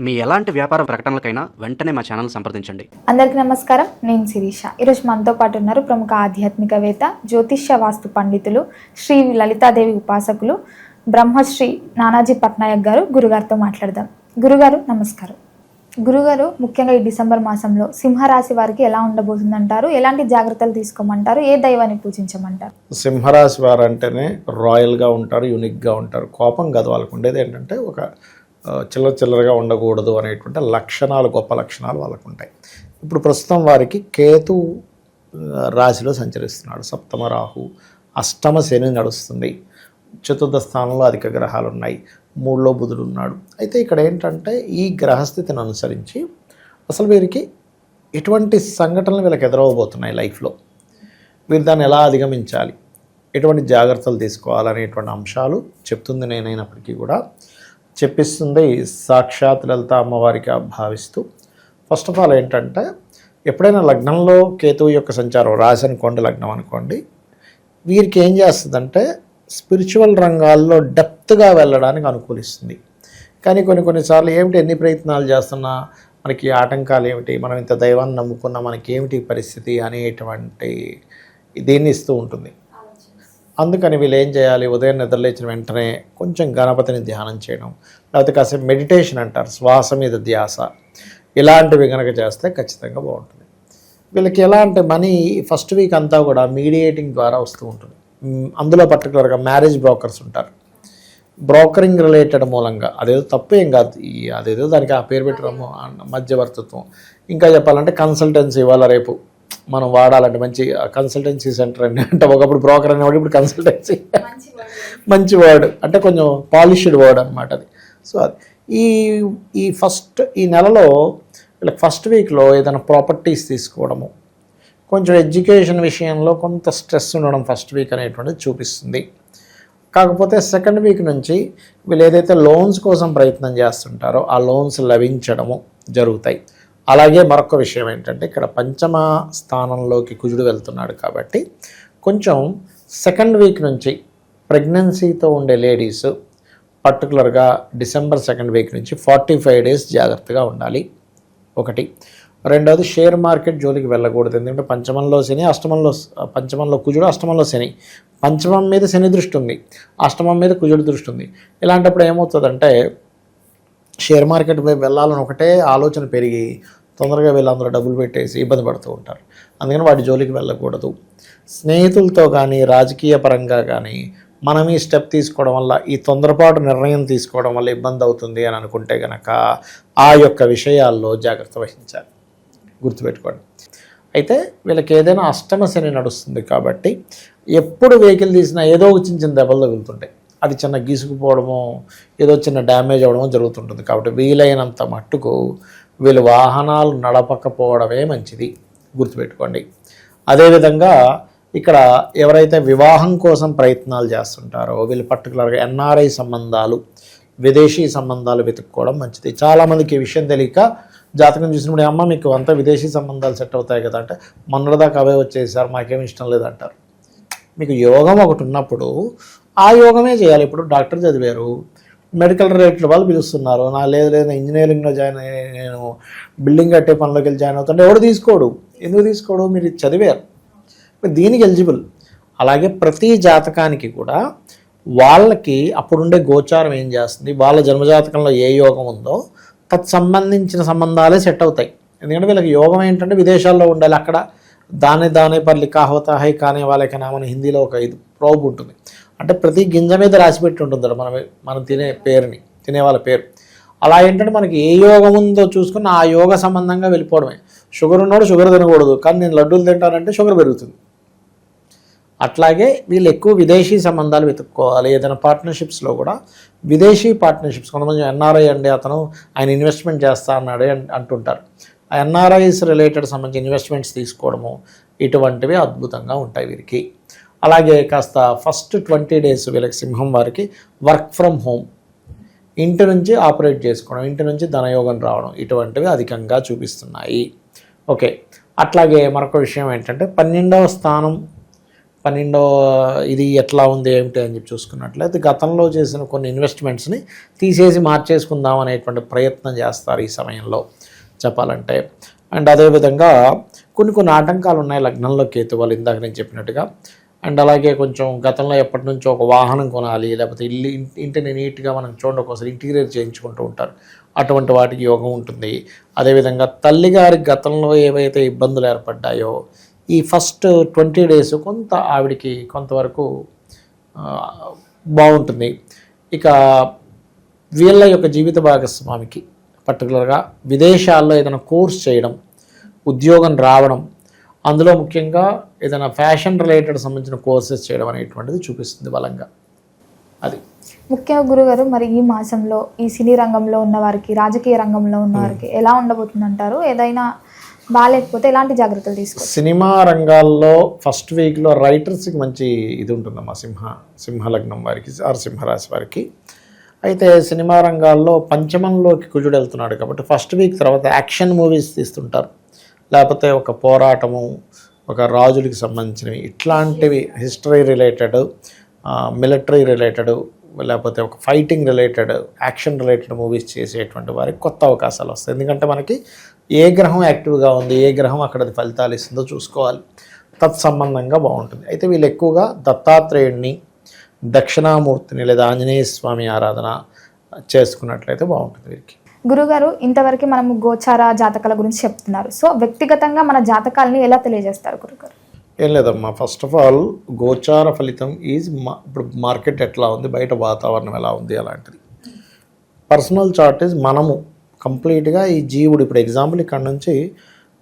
మీ ఎలాంటి వ్యాపార ప్రకటనలకైనా వెంటనే మా ఛానల్ సంప్రదించండి. అందరికీ నమస్కారం. నేను శిరీష. ఈరోజు మనతో పాటు ఉన్నారు ప్రముఖ ఆధ్యాత్మికవేత్త, జ్యోతిష్య వాస్తు పండితులు, శ్రీ లలితాదేవి ఉపాసకులు, బ్రహ్మశ్రీ నానాజీ పట్నాయక్ గారు. గురుగారితో మాట్లాడదాం. గురుగారు నమస్కారం. గురుగారు, ముఖ్యంగా ఈ డిసెంబర్ మాసంలో సింహరాశి వారికి ఎలా ఉండబోతుందంటారు? ఎలాంటి జాగ్రత్తలు తీసుకోమంటారు? ఏ దైవాన్ని పూజించమంటారు? సింహరాశి వారు అంటేనే రాయల్గా ఉంటారు, యూనిక్గా ఉంటారు. కోపం కాదు, వాళ్ళకు ఉండేది ఏంటంటే ఒక చిల్లరగా ఉండకూడదు అనేటువంటి లక్షణాలు, గొప్ప లక్షణాలు వాళ్ళకు ఉంటాయి. ఇప్పుడు ప్రస్తుతం వారికి కేతు రాశిలో సంచరిస్తున్నాడు. సప్తమ రాహు, అష్టమ శని నడుస్తుంది. చతుర్థ స్థానంలో అధిక గ్రహాలు ఉన్నాయి. 3లో బుధుడు ఉన్నాడు. అయితే ఇక్కడ ఏంటంటే ఈ గ్రహస్థితిని అనుసరించి అసలు వీరికి ఎటువంటి సంఘటనలు వీళ్ళకి ఎదురవబోతున్నాయి లైఫ్లో, వీరు దాన్ని ఎలా అధిగమించాలి, ఎటువంటి జాగ్రత్తలు తీసుకోవాలనేటువంటి అంశాలు చెప్తుంది నేనైనప్పటికీ కూడా చెప్పిస్తుంది సాక్షాత్ లలిత అమ్మవారిగా భావిస్తూ. ఫస్ట్ ఆఫ్ ఆల్ ఏంటంటే ఎప్పుడైనా లగ్నంలో కేతువు యొక్క సంచారం, రాశి అనుకోండి, లగ్నం అనుకోండి, వీరికి ఏం చేస్తుందంటే స్పిరిచువల్ రంగాల్లో డెప్త్గా వెళ్ళడానికి అనుకూలిస్తుంది. కానీ కొన్నిసార్లు ఏమిటి ఎన్ని ప్రయత్నాలు చేస్తున్నా మనకి ఆటంకాలు ఏమిటి, మనం ఇంత దైవాన్ని నమ్ముకున్నా మనకి ఏమిటి పరిస్థితి అనేటువంటి దీన్ని ఇస్తూ ఉంటుంది. అందుకని వీళ్ళు ఏం చేయాలి, ఉదయం నిద్రలేచిన వెంటనే కొంచెం గణపతిని ధ్యానం చేయడం, లేకపోతే కాసేపు మెడిటేషన్ అంటారు, శ్వాస మీద ధ్యాస, ఇలాంటివి కనుక చేస్తే ఖచ్చితంగా బాగుంటుంది. వీళ్ళకి ఎలా అంటే మనీ ఫస్ట్ వీక్ అంతా కూడా మీడియేటింగ్ ద్వారా వస్తూ ఉంటుంది. అందులో పర్టికులర్గా మ్యారేజ్ బ్రోకర్స్ ఉంటారు. బ్రోకరింగ్ రిలేటెడ్ మూలంగా, అదేదో తప్పేం కాదు, అదేదో దానికి ఆ పేరు పెట్టడము మధ్యవర్తిత్వం. ఇంకా చెప్పాలంటే కన్సల్టెన్సీ, ఇవాళ రేపు మనం వాడాలంటే మంచి కన్సల్టెన్సీ సెంటర్ అని అంటే, ఒకప్పుడు బ్రోకర్ అనేవాడు, ఇప్పుడు కన్సల్టెన్సీ మంచి వర్డ్ అంటే కొంచెం పాలిష్డ్ వర్డ్ అనమాట అది. సో అది ఈ నెలలో వీళ్ళకి ఫస్ట్ వీక్లో ఏదైనా ప్రాపర్టీస్ తీసుకోవడము, కొంచెం ఎడ్యుకేషన్ విషయంలో కొంత స్ట్రెస్ ఉండడం ఫస్ట్ వీక్ అనేటువంటిది చూపిస్తుంది. కాకపోతే సెకండ్ వీక్ నుంచి వీళ్ళు ఏదైతే లోన్స్ కోసం ప్రయత్నం చేస్తుంటారో ఆ లోన్స్ లభించడము జరుగుతాయి. అలాగే మరొక విషయం ఏంటంటే ఇక్కడ పంచమ స్థానంలోకి కుజుడు వెళ్తున్నాడు కాబట్టి కొంచెం సెకండ్ వీక్ నుంచి ప్రెగ్నెన్సీతో ఉండే లేడీస్ పర్టికులర్గా డిసెంబర్ సెకండ్ వీక్ నుంచి 45 డేస్ జాగ్రత్తగా ఉండాలి. ఒకటి. రెండవది, షేర్ మార్కెట్ జోలికి వెళ్ళకూడదు. ఎందుకంటే పంచమంలో శని, పంచమంలో కుజుడు, అష్టమంలో శని. పంచమం మీద శని దృష్టి ఉంది, అష్టమం మీద కుజుడు దృష్టి ఉంది. ఇలాంటప్పుడు ఏమవుతుందంటే షేర్ మార్కెట్ వైపు వెళ్ళాలని ఒకటే ఆలోచన పెరిగి తొందరగా వీళ్ళందరూ డబ్బులు పెట్టేసి ఇబ్బంది పడుతూ ఉంటారు. అందుకని వాటి జోలికి వెళ్ళకూడదు. స్నేహితులతో కానీ రాజకీయ పరంగా కానీ మనం ఈ స్టెప్ తీసుకోవడం వల్ల, ఈ తొందరపాటు నిర్ణయం తీసుకోవడం వల్ల ఇబ్బంది అవుతుంది అని అనుకుంటే కనుక ఆ యొక్క విషయాల్లో జాగ్రత్త వహించాలి, గుర్తుపెట్టుకోండి. అయితే వీళ్ళకి ఏదైనా అష్టమ శని నడుస్తుంది కాబట్టి ఎప్పుడు వెహికల్ తీసినా ఏదో చిన్న చిన్న దెబ్బలు తగులుతుంటాయి. అది చిన్న గీసుకుపోవడమో ఏదో చిన్న డ్యామేజ్ అవ్వడమో జరుగుతుంటుంది. కాబట్టి వీలైనంత మట్టుకు వీళ్ళు వాహనాలు నడపకపోవడమే మంచిది, గుర్తుపెట్టుకోండి. అదేవిధంగా ఇక్కడ ఎవరైతే వివాహం కోసం ప్రయత్నాలు చేస్తుంటారో వీళ్ళు పర్టికులర్గా ఎన్ఆర్ఐ సంబంధాలు, విదేశీ సంబంధాలు వెతుక్కోవడం మంచిది. చాలామందికి ఈ విషయం తెలియక జాతకం చూసినప్పుడు, అమ్మ మీకు అంతా విదేశీ సంబంధాలు సెట్ అవుతాయి కదా అంటే, మొన్నటిదాకా అవే వచ్చేసారు, మాకేమి ఇష్టం లేదంటారు. మీకు యోగం ఒకటి ఉన్నప్పుడు ఆ యోగమే చేయాలి. ఇప్పుడు డాక్టర్ చదివారు, మెడికల్ రిలేటెడ్ వాళ్ళు పిలుస్తున్నారు, లేదు ఇంజనీరింగ్లో జాయిన్ అయ్యి నేను బిల్డింగ్ కట్టే పనిలోకి వెళ్ళి జాయిన్ అవుతుంటే ఎవడు తీసుకోడు. ఎందుకు తీసుకోడు? మీరు చదివారు, మీరు దీనికి ఎలిజిబుల్. అలాగే ప్రతి జాతకానికి కూడా వాళ్ళకి అప్పుడుండే గోచారం ఏం చేస్తుంది, వాళ్ళ జన్మజాతకంలో ఏ యోగం ఉందో తత్సంబంధించిన సంబంధాలే సెట్ అవుతాయి. ఎందుకంటే వీళ్ళకి యోగం ఏంటంటే విదేశాల్లో ఉండాలి, అక్కడ దానే పర్ లిఖా హోతా హై కానే వాళ్ళకి నామని హిందీలో ఒక ఇది ప్రోబ్ ఉంటుంది. అంటే ప్రతి గింజ మీద రాసిపెట్టి ఉంటుంది మనం తినే వాళ్ళ పేరు. అలా ఏంటంటే మనకి ఏ యోగం ఉందో చూసుకుని ఆ యోగ సంబంధంగా వెళ్ళిపోవడమే. షుగర్ ఉన్నాడు షుగర్ తినకూడదు, కానీ నేను లడ్డూలు తింటానంటే షుగర్ పెరుగుతుంది. అట్లాగే వీళ్ళు ఎక్కువ విదేశీ సంబంధాలు వెతుక్కోవాలి. ఏదైనా పార్ట్నర్షిప్స్లో కూడా విదేశీ పార్ట్నర్షిప్స్, కొంతమంది ఎన్ఆర్ఐ అండి అతను, ఆయన ఇన్వెస్ట్మెంట్ చేస్తా అన్నాడు అంటుంటారు. ఆ ఎన్ఆర్ఐస్ రిలేటెడ్ సంబంధించి ఇన్వెస్ట్మెంట్స్ తీసుకోవడము ఇటువంటివి అద్భుతంగా ఉంటాయి వీరికి. అలాగే కాస్త ఫస్ట్ 20 డేస్ వీళ్ళకి సింహం వారికి వర్క్ ఫ్రమ్ హోమ్, ఇంటి నుంచి ఆపరేట్ చేసుకోవడం, ఇంటి నుంచి ధనయోగం రావడం, ఇటువంటివి అధికంగా చూపిస్తున్నాయి. ఓకే. అట్లాగే మరొక విషయం ఏంటంటే 12వ స్థానం ఇది ఎట్లా ఉంది ఏమిటి అని చెప్పి చూసుకున్నట్లయితే గతంలో చేసిన కొన్ని ఇన్వెస్ట్మెంట్స్ని తీసేసి మార్చేసుకుందాం అనేటువంటి ప్రయత్నం చేస్తారు ఈ సమయంలో చెప్పాలంటే. అండ్ అదేవిధంగా కొన్ని ఆటంకాలు ఉన్నాయి లగ్నంలో కేతు వాళ్ళు ఇందాక నేను చెప్పినట్టుగా. అండ్ అలాగే కొంచెం గతంలో ఎప్పటి నుంచో ఒక వాహనం కొనాలి, లేకపోతే ఇంటిని నీట్గా మనం చూడండి ఒకసారి ఇంటీరియర్ చేయించుకుంటూ ఉంటారు, అటువంటి వాటికి యోగం ఉంటుంది. అదేవిధంగా తల్లిగారి గతంలో ఏవైతే ఇబ్బందులు ఏర్పడ్డాయో ఈ ఫస్ట్ 20 days కొంత ఆవిడికి కొంతవరకు బాగుంటుంది. ఇక వీళ్ళ యొక్క జీవిత భాగస్వామికి పర్టికులర్గా విదేశాల్లో ఏదైనా కోర్స్ చేయడం, ఉద్యోగం రావడం, అందులో ముఖ్యంగా ఏదైనా ఫ్యాషన్ రిలేటెడ్ సంబంధించిన కోర్సెస్ చేయడం అనేటువంటిది చూపిస్తుంది బలంగా. అది ముఖ్యంగా గురుగారు, మరి ఈ మాసంలో ఈ సినీ రంగంలో ఉన్న వారికి, రాజకీయ రంగంలో ఉన్న వారికి ఎలా ఉండబోతుంది అంటారు? ఏదైనా బాగాలేకపోతే ఎలాంటి జాగ్రత్తలు తీసుకోవాలి? సినిమా రంగాల్లో ఫస్ట్ వీక్లో రైటర్స్కి మంచి ఇది ఉంటుందమ్మా, సింహలగ్నం వారికి ఆర్ సింహరాశి వారికి. అయితే సినిమా రంగాల్లో పంచమంలోకి కుజుడు వెళ్తున్నాడు కాబట్టి ఫస్ట్ వీక్ తర్వాత యాక్షన్ మూవీస్ తీస్తుంటారు, లేకపోతే ఒక పోరాటము, ఒక రాజులకి సంబంధించినవి ఇట్లాంటివి, హిస్టరీ రిలేటెడ్, మిలిటరీ రిలేటెడ్, లేకపోతే ఒక fighting related, action related movies చేసేటువంటి వారికి కొత్త అవకాశాలు వస్తాయి. ఎందుకంటే మనకి ఏ గ్రహం యాక్టివ్గా ఉంది, ఏ గ్రహం అక్కడ ఫలితాలు ఇస్తుందో చూసుకోవాలి, తత్సంబంధంగా బాగుంటుంది. అయితే వీళ్ళు ఎక్కువగా దత్తాత్రేయుడిని, దక్షిణామూర్తిని లేదా ఆంజనేయ స్వామి ఆరాధన చేసుకున్నట్లయితే బాగుంటుంది వీరికి. గురుగారు, ఇంతవరకు మనము గోచార జాతకాల గురించి చెప్తున్నారు. సో వ్యక్తిగతంగా మన జాతకాలని ఎలా తెలియజేస్తారు గురుగారు? ఏం లేదమ్మా, ఫస్ట్ ఆఫ్ ఆల్ గోచార ఫలితం ఈజ్ ఇప్పుడు మార్కెట్ ఎట్లా ఉంది, బయట వాతావరణం ఎలా ఉంది అలాంటిది. పర్సనల్ చార్ట్ ఈజ్ మనము కంప్లీట్గా ఈ జీవుడు. ఇప్పుడు ఎగ్జాంపుల్ ఇక్కడ నుంచి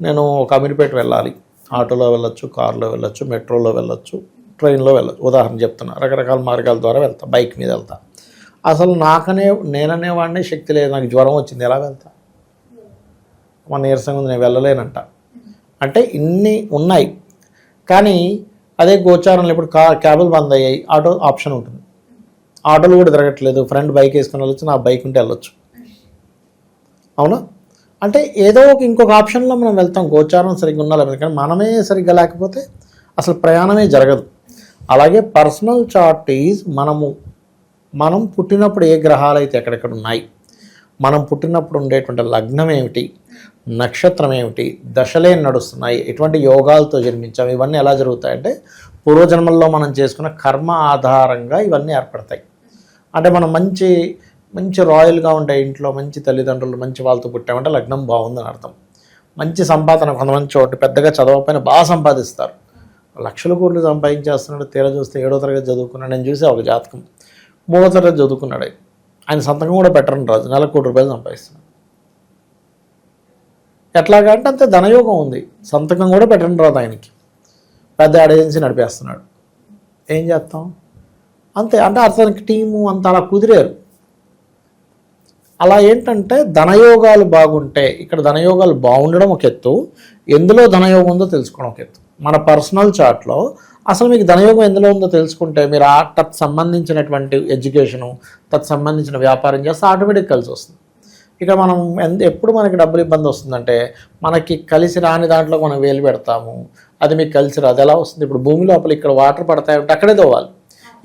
నేను ఒక అమీర్పేట వెళ్ళాలి, ఆటోలో వెళ్ళొచ్చు, కారులో వెళ్ళొచ్చు, మెట్రోలో వెళ్ళొచ్చు, ట్రైన్లో వెళ్ళొచ్చు, ఉదాహరణ చెప్తున్నా, రకరకాల మార్గాల ద్వారా వెళ్తా, బైక్ మీద వెళ్తా. అసలు నేననేవాడిని శక్తి లేదు, నాకు జ్వరం వచ్చింది, ఎలా వెళ్తా? మన నీరసంగా ఉంది, నేను వెళ్ళలేనంట. అంటే ఇన్ని ఉన్నాయి. కానీ అదే గోచారంలో ఇప్పుడు క్యాబులు బంద్ అయ్యాయి, ఆటో ఆప్షన్ ఉంటుంది, ఆటోలు కూడా తిరగట్లేదు, ఫ్రెండ్ బైక్ వేసుకొని వెళ్ళొచ్చు, నా బైక్ ఉంటే వెళ్ళొచ్చు, అవునా? అంటే ఏదో ఇంకొక ఆప్షన్లో మనం వెళ్తాం, గోచారం సరిగ్గా ఉండాలి. కానీ మనమే సరిగ్గా లేకపోతే అసలు ప్రయాణమే జరగదు. అలాగే పర్సనల్ చార్ట్ ఈజ్ మనం పుట్టినప్పుడు ఏ గ్రహాలు అయితే ఎక్కడెక్కడ ఉన్నాయి, మనం పుట్టినప్పుడు ఉండేటువంటి లగ్నం ఏమిటి, నక్షత్రం ఏమిటి, దశలే నడుస్తున్నాయి, ఎటువంటి యోగాలతో జన్మించాం, ఇవన్నీ ఎలా జరుగుతాయంటే పూర్వజన్మల్లో మనం చేసుకున్న కర్మ ఆధారంగా ఇవన్నీ ఏర్పడతాయి. అంటే మనం మంచి రాయల్గా ఉండే ఇంట్లో, మంచి తల్లిదండ్రులు, మంచి వాళ్ళతో పుట్టామంటే లగ్నం బాగుందని అర్థం. మంచి సంపాదన, కొంతమంది చోటు పెద్దగా చదవకపోయినా బాగా సంపాదిస్తారు, లక్షల కోట్లు సంపాదించేస్తున్నాడు, తీరా చూస్తే 7వ తరగతి చదువుకున్నాడు. నేను చూసే ఒక జాతకం 3వ తరగతి చదువుకున్నాడు, ఆయన సంతకం కూడా పెట్టరని రాజు, నెలకు ₹1,00,00,000 సంపాదిస్తున్నాడు. ఎట్లాగా అంటే అంతే ధనయోగం ఉంది, సంతకం కూడా పెట్టండి రాదు ఆయనకి, పెద్ద ఏజెన్సీ నడిపేస్తున్నాడు. ఏం చేస్తాం? అంతే. అంటే అతనికి టీము అంత అలా కుదిరారు. అలా ఏంటంటే ధనయోగాలు బాగుంటే, ఇక్కడ ధనయోగాలు బాగుండడం ఒక ఎత్తు, ఎందులో ధనయోగం ఉందో తెలుసుకోవడం ఒక ఎత్తు. మన పర్సనల్ చార్ట్లో అసలు మీకు ధనయోగం ఎందులో ఉందో తెలుసుకుంటే మీరు తత్ సంబంధించినటువంటి ఎడ్యుకేషను, తత్ సంబంధించిన వ్యాపారం చేస్తే ఆటోమేటిక్ కలిసి వస్తుంది. ఇక మనం ఎప్పుడు మనకి డబ్బులు ఇబ్బంది వస్తుందంటే మనకి కలిసి రాని దాంట్లో మనం వేలు పెడతాము, అది మీకు కలిసి రాదు. ఎలా వస్తుంది? ఇప్పుడు భూమి లోపల ఇక్కడ వాటర్ పడతాయంటే అక్కడే తవ్వాలి,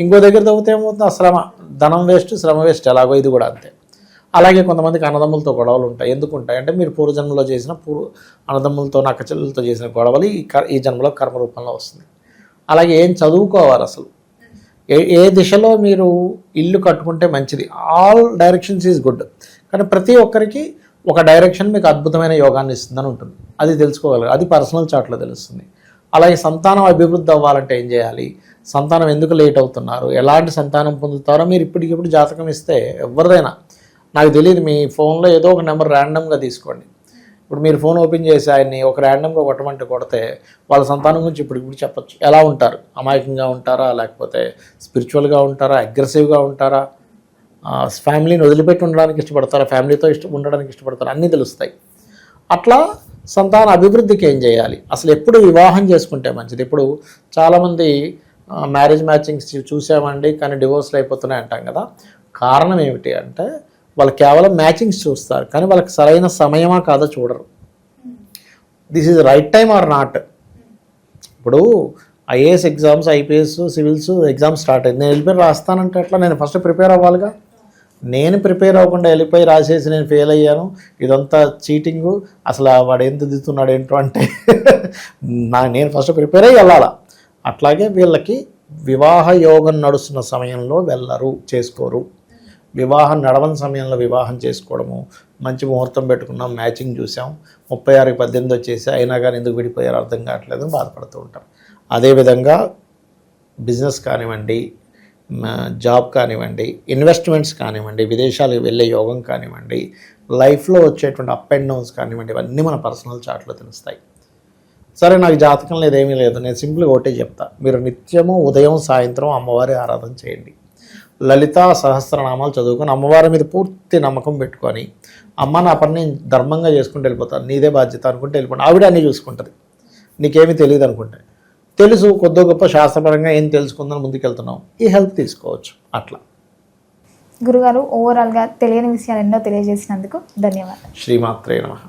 ఇంకో దగ్గర తవ్వుతే ఏమవుతుంది? శ్రమ, ధనం వేస్ట్, శ్రమ వేస్ట్. ఎలాగో ఇది కూడా అంతే. అలాగే కొంతమందికి అన్నదమ్ములతో గొడవలు ఉంటాయి. ఎందుకు ఉంటాయి అంటే మీరు పూర్వజన్మలో చేసిన అన్నదమ్ములతో, నక్కచెల్లెలతో చేసిన గొడవలు ఈ జన్మలో కర్మ రూపంలో వస్తుంది. అలాగే ఏం చదువుకోవాలి, అసలు ఏ దిశలో మీరు ఇల్లు కట్టుకుంటే మంచిది, ఆల్ డైరెక్షన్స్ ఈజ్ గుడ్. కానీ ప్రతి ఒక్కరికి ఒక డైరెక్షన్ మీకు అద్భుతమైన యోగాన్ని ఇస్తుందని ఉంటుంది, అది తెలుసుకోగలరు, అది పర్సనల్ చార్ట్లో తెలుస్తుంది. అలాగే సంతానం అభివృద్ధి అవ్వాలంటే ఏం చేయాలి, సంతానం ఎందుకు లేట్ అవుతున్నారు, ఎలాంటి సంతానం పొందుతారో మీరు ఇప్పటికిప్పుడు జాతకం ఇస్తే ఎవరిదైనా, నాకు తెలియదు, మీ ఫోన్లో ఏదో ఒక నెంబర్ ర్యాండమ్గా తీసుకోండి. ఇప్పుడు మీరు ఫోన్ ఓపెన్ చేసి ఆయన్ని ఒక ర్యాండమ్గా కొట్టమంటే కొడితే వాళ్ళ సంతానం గురించి ఇప్పుడు చెప్పచ్చు. ఎలా ఉంటారు, అమాయకంగా ఉంటారా, లేకపోతే స్పిరిచువల్గా ఉంటారా, అగ్రెసివ్గా ఉంటారా, ఫ్యామిలీని వదిలిపెట్టి ఉండడానికి ఇష్టపడతారా, ఫ్యామిలీతో ఉండడానికి ఇష్టపడతారా, అన్నీ తెలుస్తాయి. అట్లా సంతాన అభివృద్ధికి ఏం చేయాలి, అసలు ఎప్పుడు వివాహం చేసుకుంటే మంచిది. ఇప్పుడు చాలామంది మ్యారేజ్ మ్యాచింగ్స్ చూసామండి కానీ డివోర్స్లు అయిపోతున్నాయి అంటాం కదా. కారణం ఏమిటి అంటే వాళ్ళు కేవలం మ్యాచింగ్స్ చూస్తారు, కానీ వాళ్ళకి సరైన సమయమా కాదో చూడరు. This is right time or not. ఇప్పుడు IAS exams, IPS, civils exams start అయింది. నేను వెళ్ళిపోయి రాస్తానంటే ఎట్లా? నేను ఫస్ట్ ప్రిపేర్ అవ్వాలిగా. నేను ప్రిపేర్ అవ్వకుండా వెళ్ళిపోయి రాసేసి నేను ఫెయిల్ అయ్యాను, ఇదంతా చీటింగు, అసలు వాడు ఏం దిద్దుతున్నాడు ఏంటో అంటే నేను ఫస్ట్ ప్రిపేర్ అయ్యి వెళ్ళాలా. అట్లాగే వీళ్ళకి వివాహ యోగం నడుస్తున్న సమయంలో వెళ్ళరు, చేసుకోరు. వివాహం నడవని సమయంలో వివాహం చేసుకోవడము, మంచి ముహూర్తం పెట్టుకున్నాం, మ్యాచింగ్ చూసాం, 36కి 18 వచ్చేసి అయినా కానీ ఎందుకు విడిపోయారు అర్థం కావట్లేదు, బాధపడుతూ ఉంటారు. అదేవిధంగా బిజినెస్ కానివ్వండి, జాబ్ కానివ్వండి, ఇన్వెస్ట్మెంట్స్ కానివ్వండి, విదేశాలకు వెళ్ళే యోగం కానివ్వండి, లైఫ్లో వచ్చేటువంటి అప్ అండ్ డౌన్స్ కానివ్వండి, ఇవన్నీ మన పర్సనల్ చార్ట్లో తెలుస్తాయి. సరే నాకు జాతకం లేదు, ఏమీ లేదు, నేను సింపుల్గా ఒకటే చెప్తా. మీరు నిత్యము ఉదయం సాయంత్రం అమ్మవారి ఆరాధన చేయండి, లలితా సహస్రనామాలు చదువుకొని అమ్మవారి మీద పూర్తి నమ్మకం పెట్టుకొని, అమ్మ నా పని నేను ధర్మంగా చేసుకుంటూ వెళ్ళిపోతాను, నీదే బాధ్యత అనుకుంటే వెళ్ళిపోండి. ఆవిడ అన్నీ చూసుకుంటుంది, నీకేమీ తెలియదు అనుకుంటే. తెలుసు కొద్ది గొప్ప శాస్త్రపరంగా ఏం తెలుసుకుందని ముందుకెళ్తున్నాం, ఈ హెల్ప్ తీసుకోవచ్చు. అట్లా గురుగారు ఓవరాల్గా తెలియని విషయాలు ఎన్నో తెలియజేసినందుకు ధన్యవాదాలు. శ్రీమాత్రే నమః.